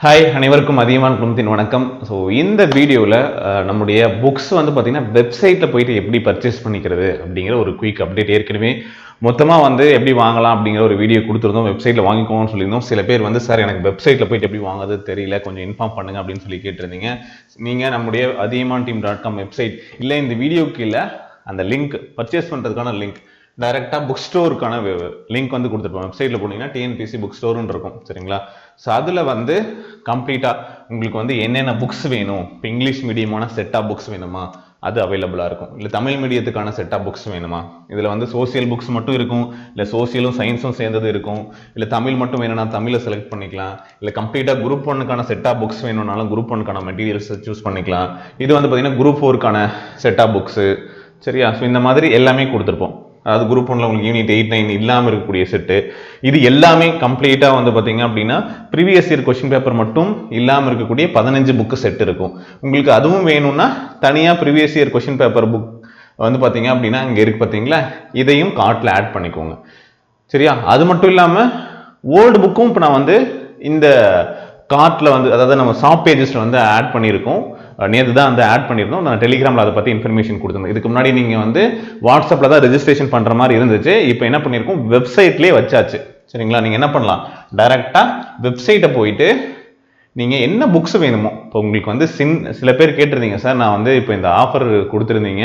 Hi அனைவருக்கும் அதியமான் குழுமத்தின் வணக்கம். ஸோ இந்த வீடியோவில் நம்முடைய புக்ஸ் வந்து பார்த்தீங்கன்னா வெப்சைட்டில் போயிட்டு எப்படி பர்ச்சேஸ் பண்ணிக்கிறது அப்படிங்கிற ஒரு குயிக் அப்டேட். ஏற்கனவே மொத்தமாக வந்து எப்படி வாங்கலாம் அப்படிங்கிற ஒரு வீடியோ கொடுத்துருந்தோம். வெப்சைட்டில் வாங்கிக்கோங்கன்னு சொல்லியிருந்தோம். சில பேர் வந்து சார் எனக்கு வெப்சைட்டில் போயிட்டு எப்படி வாங்குறது தெரியல, கொஞ்சம் இன்ஃபார்ம் பண்ணுங்க அப்படின்னு சொல்லி கேட்டிருந்தீங்க. நீங்கள் நம்முடைய athiyamanteam.com வெப்சைட் இல்லை இந்த வீடியோக்கு இல்லை அந்த லிங்க் பர்ச்சேஸ் பண்ணுறதுக்கான லிங்க் டைரெக்டாக புக் ஸ்டோருக்கான லிங்க் வந்து கொடுத்துருப்போம். வெப்சைட்டில் போனீங்கன்னா டிஎன்பிஎஸ்சி புக் ஸ்டோர்னு இருக்கும் சரிங்களா. ஸோ அதில் வந்து கம்ப்ளீட்டாக உங்களுக்கு வந்து என்னென்ன புக்ஸ் வேணும், இப்போ இங்கிலீஷ் மீடியமான செட் ஆஃப் புக்ஸ் வேணுமா அது அவைலபிளாக இருக்கும், இல்லை தமிழ் மீடியத்துக்கான செட் ஆஃப் புக்ஸ் வேணுமா, இதில் வந்து சோசியல் புக்ஸ் மட்டும் இருக்கும், இல்லை சோசியலும் சயின்ஸும் சேர்ந்தது இருக்கும், இல்லை தமிழ் மட்டும் வேணும்னா தமிழை செலக்ட் பண்ணிக்கலாம், இல்லை கம்ப்ளீட்டாக குரூப் ஒன்னுக்கான செட் ஆஃப் புக்ஸ் வேணும்னாலும் குரூப் ஒன்னுக்கான மெட்டீரியல்ஸ் சூஸ் பண்ணிக்கலாம். இது வந்து பார்த்தீங்கன்னா குரூப் 4க்கான செட் ஆஃப் புக்ஸு சரியா. ஸோ இந்த மாதிரி எல்லாமே கொடுத்துருப்போம். அதாவது குரூப் 1ல உங்களுக்கு யூனிட் 8, 9 இல்லாமல் இருக்கக்கூடிய செட்டு இது எல்லாமே கம்ப்ளீட்டாக வந்து பார்த்தீங்க அப்படின்னா ப்ரீவியஸ் இயர் கொஸ்டின் பேப்பர் மட்டும் இல்லாமல் இருக்கக்கூடிய 15 புக்கு செட் இருக்கும். உங்களுக்கு அதுவும் வேணும்னா தனியாக previous year question paper book வந்து பார்த்தீங்க அப்படின்னா இங்கே இருக்கு பார்த்தீங்களா, இதையும் கார்ட்டில் ஆட் பண்ணிக்கோங்க சரியா. அது மட்டும் இல்லாமல் ஓல்டு புக்கும் இப்போ நான் வந்து இந்த கார்ட்டில் வந்து அதாவது நம்ம ஷாப் பேஜஸில் வந்து ஆட் பண்ணியிருக்கோம். நேற்று தான் வந்து ஆட் பண்ணியிருந்தோம். நான் டெலிகிராமில் அதை பற்றி இன்ஃபர்மேஷன் கொடுத்துருந்தேன். இதுக்கு முன்னாடி நீங்கள் வந்து வாட்ஸ்அப்பில் தான் ரெஜிஸ்ட்ரேஷன் பண்ணுற மாதிரி இருந்துச்சு. இப்போ என்ன பண்ணியிருக்கோம், வெப்சைட்லேயே வச்சாச்சு சரிங்களா. நீங்கள் என்ன பண்ணலாம், டைரெக்டாக வெப்சைட்டை போயிட்டு நீங்கள் என்ன புக்ஸ் வேணுமோ, இப்போ உங்களுக்கு வந்து சில பேர் கேட்டிருந்தீங்க சார் நான் வந்து இப்போ இந்த ஆஃபர் கொடுத்துருந்தீங்க,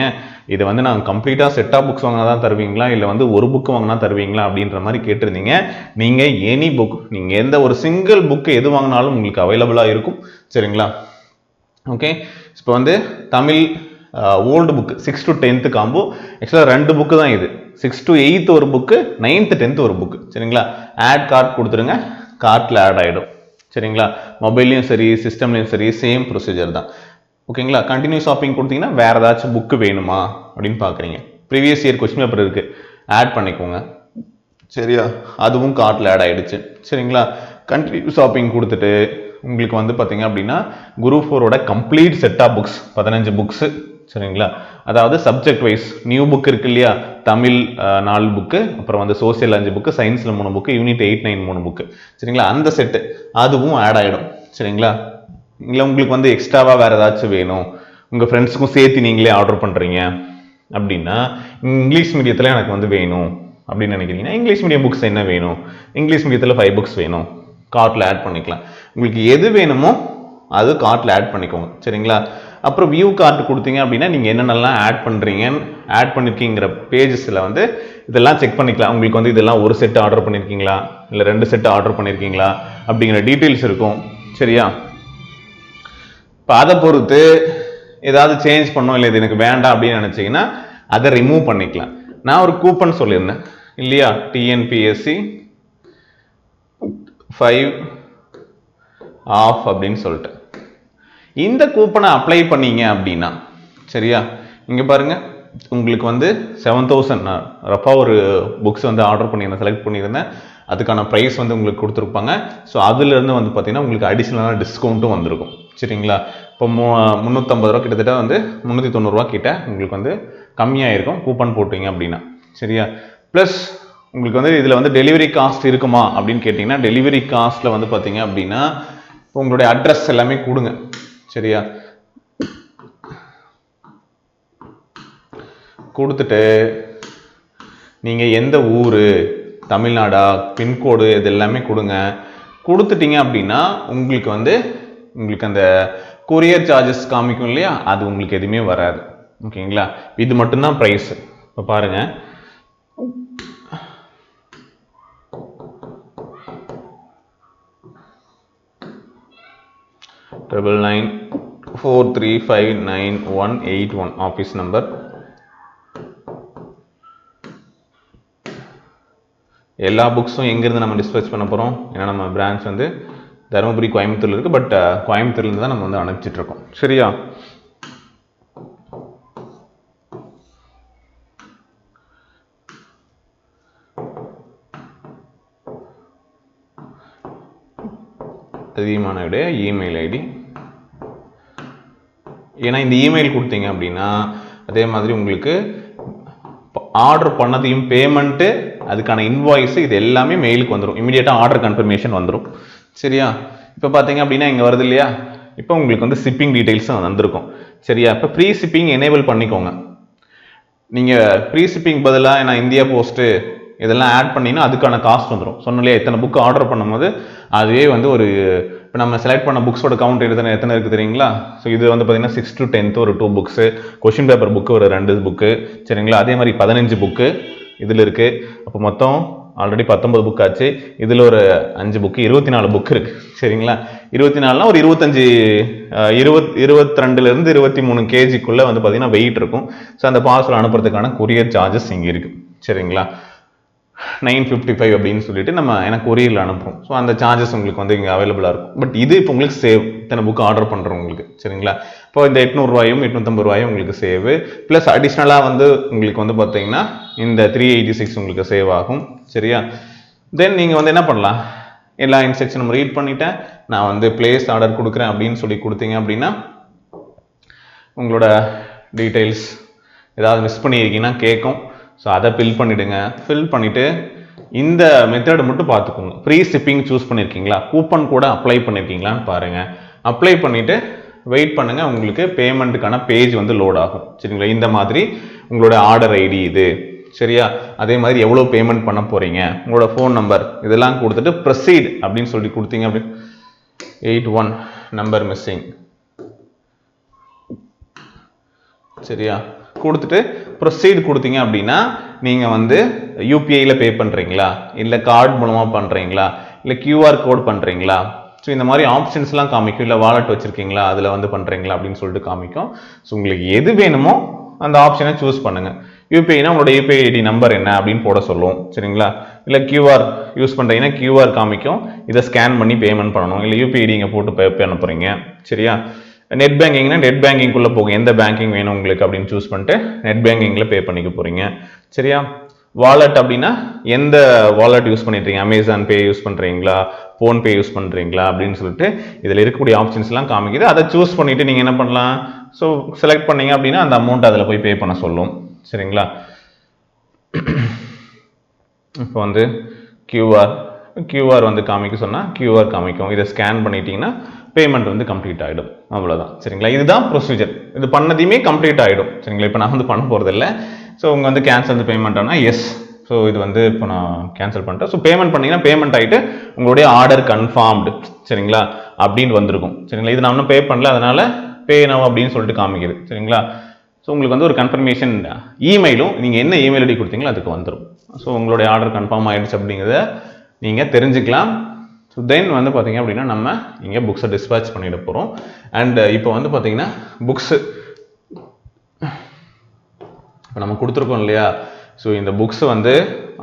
இதை வந்து நான் கம்ப்ளீட்டாக செட் ஆஃப் புக்ஸ் வாங்கினா தான் தருவீங்களா இல்லை வந்து ஒரு புக் வாங்கினா தருவீங்களா அப்படின்ற மாதிரி கேட்டிருந்தீங்க. நீங்கள் எனி புக், நீங்கள் எந்த ஒரு சிங்கிள் புக்கு எது வாங்கினாலும் உங்களுக்கு அவைலபிளாக இருக்கும் சரிங்களா. ஓகே, இப்போ வந்து Tamil old book 6 to 10th combo, ஆக்சுவலாக 2 புக்கு தான் இது. 6 to 8th ஒரு புக்கு, 9th 10th ஒரு புக்கு சரிங்களா. ஆட் கார்ட் கொடுத்துருங்க, கார்ட்டில் ஆட் ஆகிடும் சரிங்களா. மொபைல்லையும் சரி சிஸ்டம்லையும் சரி சேம் ப்ரொசீஜர் தான் ஓகேங்களா. கண்டினியூ ஷாப்பிங் கொடுத்தீங்கன்னா வேறு ஏதாச்சும் புக்கு வேணுமா அப்படின்னு பார்க்குறீங்க, ப்ரீவியஸ் இயர் கொஸ்டின் பேப்பர் இருக்குது ஆட் பண்ணிக்கோங்க சரியா. அதுவும் கார்ட்டில் ஆட் ஆகிடுச்சு சரிங்களா. கண்டினியூ ஷாப்பிங் கொடுத்துட்டு உங்களுக்கு வந்து பார்த்தீங்க அப்படின்னா குரூப் 4ஓட complete set of books 15 books சரிங்களா. அதாவது சப்ஜெக்ட் வைஸ் நியூ புக் இருக்கு இல்லையா, தமிழ் 4 புக்கு, அப்புறம் வந்து சோசியல் 5 புக்கு, சயின்ஸில் 3 புக்கு, யூனிட் 8, 9 3 புக்கு சரிங்களா. அந்த செட்டு அதுவும் ஆட் ஆகிடும் சரிங்களா. இல்லை உங்களுக்கு வந்து எக்ஸ்ட்ராவாக வேறு ஏதாச்சும் வேணும், உங்கள் ஃப்ரெண்ட்ஸுக்கும் சேர்த்து நீங்களே ஆர்டர் பண்ணுறீங்க அப்படின்னா இங்கிலீஷ் மீடியத்தில் எனக்கு வந்து வேணும் அப்படின்னு நினைக்கிறீங்கன்னா இங்கிலீஷ் மீடியம் புக்ஸ் என்ன வேணும், இங்கிலீஷ் மீடியத்தில் 5 புக்ஸ் வேணும், கார்ட்டில் ஆட் பண்ணிக்கலாம். உங்களுக்கு எது வேணுமோ அது கார்ட்டில் ஆட் பண்ணிக்கோங்க சரிங்களா. அப்புறம் வியூ கார்ட் கொடுத்தீங்க அப்படின்னா நீங்கள் என்னென்னலாம் ஆட் பண்ணுறீங்க, ஆட் பண்ணியிருக்கீங்கிற பேஜஸில் வந்து இதெல்லாம் செக் பண்ணிக்கலாம். உங்களுக்கு வந்து இதெல்லாம் ஒரு செட்டு ஆர்டர் பண்ணியிருக்கீங்களா இல்லை 2 செட்டு ஆர்டர் பண்ணியிருக்கீங்களா அப்படிங்கிற டீட்டெயில்ஸ் இருக்கும் சரியா. இப்போ அதை பொறுத்து ஏதாவது சேஞ்ச் பண்ணோம் இல்லை இது எனக்கு வேண்டாம் அப்படின்னு நினச்சிங்கன்னா அதை ரிமூவ் பண்ணிக்கலாம். நான் ஒரு கூப்பன் சொல்லியிருந்தேன் இல்லையா, டிஎன்பிஎஸ்சி 5 ஆஃப் அப்படின்னு சொல்லிட்டு இந்த கூப்பனை அப்ளை பண்ணீங்க அப்படின்னா சரியா. இங்கே பாருங்க, உங்களுக்கு வந்து 7000 நான் ரஃபாக ஒரு புக்ஸ் வந்து ஆர்டர் பண்ணியிருந்தேன், செலக்ட் பண்ணியிருந்தேன், அதுக்கான ப்ரைஸ் வந்து உங்களுக்கு கொடுத்துருப்பாங்க. ஸோ அதுலேருந்து வந்து பார்த்தீங்கன்னா உங்களுக்கு அடிஷ்னலான டிஸ்கவுண்ட்டும் வந்திருக்கும் சரிங்களா. இப்போ 350 ரூபா கிட்டத்தட்ட வந்து 390 ரூபா கிட்ட உங்களுக்கு வந்து கம்மியாக இருக்கும் கூப்பன் போட்டிங்க அப்படின்னா சரியா. ப்ளஸ் உங்களுக்கு வந்து இதில் வந்து டெலிவரி காஸ்ட் இருக்குமா அப்படின்னு கேட்டிங்கன்னா டெலிவரி காஸ்ட்டில் வந்து பார்த்தீங்க அப்படின்னா உங்களுடைய அட்ரஸ் எல்லாமே கொடுங்க சரியா. கொடுத்துட்டு நீங்கள் எந்த ஊர், தமிழ்நாடா, பின்கோடு இது எல்லாமே கொடுங்க. கொடுத்துட்டீங்க அப்படின்னா உங்களுக்கு வந்து உங்களுக்கு அந்த கொரியர் சார்ஜஸ் காமிக்கும் இல்லையா, அது உங்களுக்கு எதுவுமே வராது ஓகேங்களா. இது மட்டும்தான் ப்ரைஸ். இப்போ பாருங்கள், ட்ரிபிள் 943599181 ஆஃபீஸ் நம்பர். எல்லா புக்ஸும் எங்கேருந்து நம்ம டிஸ்பேச் பண்ண போகிறோம், ஏன்னா நம்ம பிரான்ச் வந்து தருமபுரி கோயம்புத்தூர்ல இருக்குது, பட் கோயம்புத்தூர்லேருந்து தான் நம்ம வந்து அனுப்பிச்சிட்ருக்கோம் சரியா. அதியமானுடைய இமெயில் ஐடி, ஏன்னா இந்த இமெயில் கொடுத்தீங்க அப்படின்னா அதே மாதிரி உங்களுக்கு ஆர்டர் பண்ணதையும் பேமெண்ட்டு அதுக்கான இன்வாய்ஸ் இது எல்லாமே மெயிலுக்கு வந்துடும், இமீடியட்டாக ஆர்டர் கன்ஃபர்மேஷன் வந்துடும் சரியா. இப்போ பார்த்தீங்க அப்படின்னா இங்கே வருது இல்லையா, இப்போ உங்களுக்கு வந்து ஷிப்பிங் டீடைல்ஸும் வந்திருக்கும். சரியா, இப்போ ப்ரீ ஷிப்பிங் எனேபிள் பண்ணிக்கோங்க. நீங்கள் ப்ரீ ஷிப்பிங் பதிலாக நான் இந்தியா போஸ்ட்டு இதெல்லாம் ஆட் பண்ணிங்கன்னா அதுக்கான காஸ்ட் வந்துடும். சொன்னாலே இத்தனை புக்கு ஆர்டர் பண்ணும்போது அதுவே வந்து ஒரு இப்போ நம்ம செலக்ட் பண்ண புக்ஸோட கவுண்ட் எத்தனை இருக்குது தெரியுங்களா. ஸோ இது வந்து பார்த்தீங்கன்னா 6 to 10 ஒரு 2 புக்ஸு, கொஷின் பேப்பர் புக்கு ஒரு 2 புக்கு, சரிங்களா. அதே மாதிரி 15 புக்கு இதில் இருக்குது. அப்போ மொத்தம் ஆல்ரெடி 19 புக் ஆச்சு. இதில் ஒரு 5 புக்கு 24 புக் இருக்குது. சரிங்களா, 24னா ஒரு 22லேருந்து 23 கேஜிக்குள்ளே வந்து பார்த்தீங்கன்னா வெயிட் இருக்கும். ஸோ அந்த பார்சல் அனுப்புறதுக்கான கொரியர் சார்ஜஸ் இங்கே இருக்குது. சரிங்களா, 955 அப்படின்னு சொல்லிட்டு நம்ம எனக்கு கொரியரில் அனுப்புகிறோம். ஸோ அந்த சார்ஜஸ் உங்களுக்கு வந்து இங்கே அவைலபிளாக இருக்கும். பட் இது இப்போ உங்களுக்கு சேவ், இத்தனை புக் ஆர்டர் பண்ணுறவங்களுக்கு. சரிங்களா, இப்போ இந்த 800 850 உங்களுக்கு சேவ். ப்ளஸ் அடிஷ்னலாக வந்து உங்களுக்கு வந்து பார்த்தீங்கன்னா இந்த 386 உங்களுக்கு சேவ் ஆகும். சரியா, தென் நீங்கள் வந்து என்ன பண்ணலாம், எல்லா இன்ஸ்ட்ரக்ஷனும் ரீட் பண்ணிவிட்டேன், நான் வந்து பிளேஸ் ஆர்டர் கொடுக்குறேன் அப்படின்னு சொல்லி கொடுத்தீங்க அப்படின்னா உங்களோட டீட்டெயில்ஸ் ஏதாவது மிஸ் பண்ணியிருக்கீங்கன்னா கேட்கும். ஸோ அதை ஃபில் பண்ணிவிடுங்க. ஃபில் பண்ணிவிட்டு இந்த மெத்தட் மட்டும் பார்த்துக்கோங்க. ஃப்ரீ ஷிப்பிங் சூஸ் பண்ணியிருக்கீங்களா, கூப்பன் கூட அப்ளை பண்ணியிருக்கீங்களான்னு பாருங்கள். அப்ளை பண்ணிவிட்டு வெயிட் பண்ணுங்கள், உங்களுக்கு பேமெண்ட்டுக்கான பேஜ் வந்து லோட் ஆகும். சரிங்களா, இந்த மாதிரி உங்களோட ஆர்டர் ஐடி இது. சரியா, அதே மாதிரி எவ்வளோ பேமெண்ட் பண்ண போகிறீங்க, உங்களோட ஃபோன் நம்பர் இதெல்லாம் கொடுத்துட்டு ப்ரொசீட் அப்படின்னு சொல்லி கொடுத்தீங்க. அப்படி 81 நம்பர் மிஸ்ஸிங். சரியா, கொடுத்துட்டு ப்ரொசீட் கொடுத்தீங்க அப்படின்னா நீங்கள் வந்து யூபிஐயில் பே பண்ணுறீங்களா, இல்லை கார்டு மூலமாக பண்ணுறீங்களா, இல்லை கியூஆர் கோட் பண்ணுறீங்களா, ஸோ இந்த மாதிரி ஆப்ஷன்ஸ்லாம் காமிக்கும். இல்லை வாலெட் வச்சுருக்கீங்களா அதில் வந்து பண்ணுறீங்களா அப்படின்னு சொல்லிட்டு காமிக்கும். ஸோ உங்களுக்கு எது வேணுமோ அந்த ஆப்ஷனை சூஸ் பண்ணுங்கள். யூபிஐனா உங்களோட யூபிஐ ஐடி நம்பர் என்ன அப்படின்னு போட சொல்லுவோம். சரிங்களா, இல்லை கியூஆர் யூஸ் பண்ணுறீங்கன்னா கியூஆர் காமிக்கும், இதை ஸ்கேன் பண்ணி பேமெண்ட் பண்ணணும். இல்லை யூபிஐ ஐடி இங்கே போட்டு பே அனுப்புறீங்க. சரியா, நெட் பேங்கிங்னா நெட் பேங்கிங்குள்ளே போகும், எந்த பேங்கிங் வேணும் உங்களுக்கு அப்படின்னு சூஸ் பண்ணிட்டு நெட் பேங்கிங்கில் பே பண்ணிக்க போகிறீங்க. சரியா, வாலெட் அப்படின்னா எந்த வாலெட் யூஸ் பண்ணிட்டுருங்க, அமேசான் பே யூஸ் பண்ணுறீங்களா, ஃபோன்பே யூஸ் பண்ணுறீங்களா அப்படின்னு சொல்லிட்டு இதில் இருக்கக்கூடிய ஆப்ஷன்ஸ்லாம் காமிக்குது. அதை சூஸ் பண்ணிவிட்டு நீங்கள் என்ன பண்ணலாம், ஸோ செலக்ட் பண்ணீங்க அப்படின்னா அந்த அமௌண்ட் அதில் போய் பே பண்ண சொல்லும். சரிங்களா, இப்போ வந்து கியூஆர் வந்து காமிக்க சொன்னால் கியூஆர் காமிக்கும். இதை ஸ்கேன் பண்ணிட்டீங்கன்னா பேமெண்ட் வந்து கம்ப்ளீட் ஆகிடும். அவ்வளோதான். சரிங்களா, இதுதான் ப்ரொசீஜர். இது பண்ணதையுமே கம்ப்ளீட் ஆகிடும். சரிங்களா, இப்போ நான் வந்து பண்ண போகிறதில்ல. ஸோ உங்கள் வந்து கேன்சல் பேமெண்ட் ஆனால் எஸ். ஸோ இது வந்து இப்போ நான் கேன்சல் பண்ணிட்டேன். ஸோ பேமெண்ட் பண்ணிங்கன்னா பேமெண்ட் ஆகிட்டு உங்களுடைய ஆர்டர் கன்ஃபார்ம்டு. சரிங்களா, அப்படின்னு வந்திருக்கும். சரிங்களா, இது நான் இன்னும் பே பண்ணல, அதனால் பே நவ் அப்படின்னு சொல்லிட்டு காமிக்குது. சரிங்களா, ஸோ உங்களுக்கு வந்து ஒரு கன்ஃபர்மேஷன் இமெயிலும் நீங்கள் என்ன இமெயில் ஐடி கொடுத்தீங்களோ அதுக்கு வந்துடும். ஸோ உங்களுடைய ஆர்டர் கன்ஃபார்ம் ஆகிடுச்சு அப்படிங்கிறத நீங்கள் தெரிஞ்சுக்கலாம். ஸோ தென் வந்து பார்த்தீங்க அப்படின்னா நம்ம இங்கே புக்ஸை டிஸ்பேட்ச் பண்ணிட போகிறோம். அண்ட் இப்போ வந்து பார்த்தீங்கன்னா புக்ஸு இப்போ நம்ம கொடுத்துருக்கோம் இல்லையா. ஸோ இந்த புக்ஸ் வந்து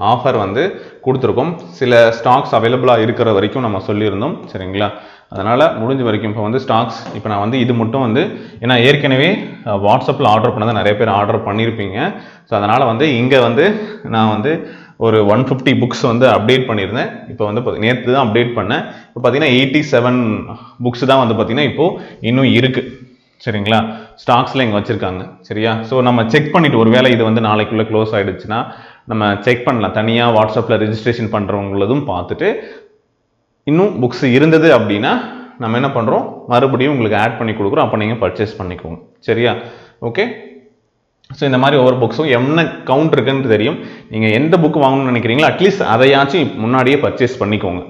ஆஃபர் வந்து கொடுத்துருக்கோம். சில ஸ்டாக்ஸ் அவைலபிளாக இருக்கிற வரைக்கும் நம்ம சொல்லியிருந்தோம். சரிங்களா, அதனால் முடிஞ்ச வரைக்கும் இப்போ வந்து ஸ்டாக்ஸ் இப்போ நான் வந்து இது மட்டும் வந்து ஏன்னா ஏற்கனவே வாட்ஸ்அப்பில் ஆர்டர் பண்ணதை நிறைய பேர் ஆர்டர் பண்ணியிருப்பீங்க. ஸோ அதனால் வந்து இங்கே வந்து நான் வந்து ஒரு 150 புக்ஸ் வந்து அப்டேட் பண்ணியிருந்தேன். இப்போ வந்து நேற்று தான் அப்டேட் பண்ணேன். இப்போ பார்த்தீங்கன்னா 87 புக்ஸ் தான் வந்து பார்த்தீங்கன்னா இப்போது இன்னும் இருக்குது. சரிங்களா, ஸ்டாக்ஸில் இங்கே வச்சுருக்காங்க. சரியா, ஸோ நம்ம செக் பண்ணிவிட்டு ஒருவேளை இது வந்து நாளைக்குள்ளே க்ளோஸ் ஆகிடுச்சுன்னா நம்ம செக் பண்ணலாம். தனியாக வாட்ஸ்அப்பில் ரெஜிஸ்ட்ரேஷன் பண்ணுறவங்களதும் பார்த்துட்டு இன்னும் புக்ஸ் இருந்தது அப்படின்னா நம்ம என்ன பண்ணுறோம், மறுபடியும் உங்களுக்கு ஆட் பண்ணி கொடுக்குறோம். அப்போ நீங்கள் பர்ச்சேஸ் பண்ணிக்கோங்க. சரியா, ஓகே. ஸோ இந்த மாதிரி ஒவ்வொரு புக்ஸும் என்ன கவுண்ட் இருக்குன்னு தெரியும். நீங்கள் எந்த புக் வாங்கணும்னு நினைக்கிறீங்களோ அட்லீஸ்ட் அதையாச்சும் முன்னாடியே பர்ச்சேஸ் பண்ணிக்கோங்க.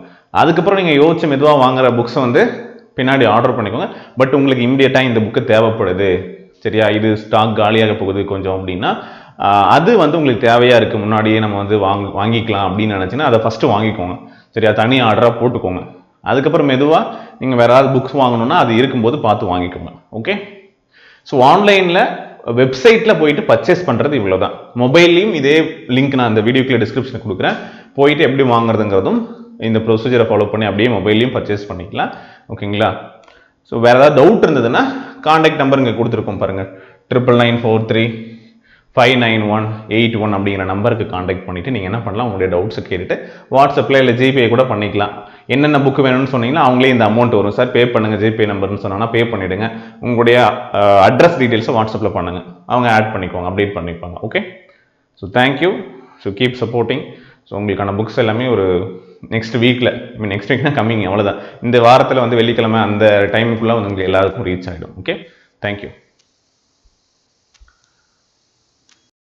அதுக்கப்புறம் நீங்கள் யோசிச்சு மெதுவாக வாங்குற புக்ஸை வந்து பின்னாடி ஆர்டர் பண்ணிக்கோங்க. பட் உங்களுக்கு இம்மிடியட்டாக இந்த புக்கு தேவைப்படுது, சரியா, இது ஸ்டாக் காலியாக போகுது கொஞ்சம் அப்படின்னா அது வந்து உங்களுக்கு தேவையாக இருக்குது, முன்னாடியே நம்ம வந்து வாங்கிக்கலாம் அப்படின்னு நினச்சிங்கன்னா அதை ஃபஸ்ட்டு வாங்கிக்கோங்க. சரியா, தனி ஆர்டராக போட்டுக்கோங்க. அதுக்கப்புறம் மெதுவாக நீங்கள் வேறு ஏதாவது புக்ஸ் வாங்கணுன்னா அது இருக்கும்போது பார்த்து வாங்கிக்கோங்க. ஓகே. ஸோ ஆன்லைனில் வெப்சைட்டில் போயிட்டு பர்ச்சேஸ் பண்ணுறது இவ்வளோ தான். மொபைல்லையும் இதே லிங்க் நான் இந்த வீடியோக்குள்ள டிஸ்கிரிப்ஷனில் கொடுக்குறேன். போயிட்டு எப்படி வாங்குறதுங்கிறதும் இந்த ப்ரொசீஜரை ஃபாலோ பண்ணி அப்படியே மொபைல்லையும் பர்ச்சேஸ் பண்ணிக்கலாம். ஓகேங்களா. ஸோ வேறு ஏதாவது டவுட் இருந்ததுன்னா கான்டாக்ட் நம்பர் இங்கே கொடுத்துருக்கோம் பாருங்கள், 9994359181 அப்படிங்கிற நம்பருக்கு கான்டாக்ட் பண்ணிவிட்டு நீங்கள் என்ன பண்ணலாம், உங்களுடைய டவுட்ஸை கேட்டுட்டு வாட்ஸ்அப்பில் இல்லை ஜிபே கூட பண்ணிக்கலாம். என்னென்ன புக்கு வேணும்னு சொன்னீங்கன்னா அவங்களே இந்த அமௌண்ட் வரும், சார் பே பண்ணுங்கள் ஜிபே நம்பர்னு சொன்னாங்கன்னா பே பண்ணிவிடுங்க. உங்களுடைய அட்ரஸ் டீட்டெயில்ஸை வாட்ஸ்அப்பில் பண்ணுங்கள், அவங்க ஆட் பண்ணிக்குவாங்க, அப்டேட் பண்ணிப்பாங்க. Okay. So thank you. So keep supporting. So உங்களுக்கான புக்ஸ் எல்லாமே ஒரு நெக்ஸ்ட் வீக்கில், நெக்ஸ்ட் வீக்னா கம்மிங், அவ்வளோதான். இந்த வாரத்தில் வந்து வெள்ளிக்கிழமை அந்த டைமுக்குள்ளே வந்து உங்களுக்கு எல்லாருக்கும் ரீச் ஆகிடும். Okay, thank you.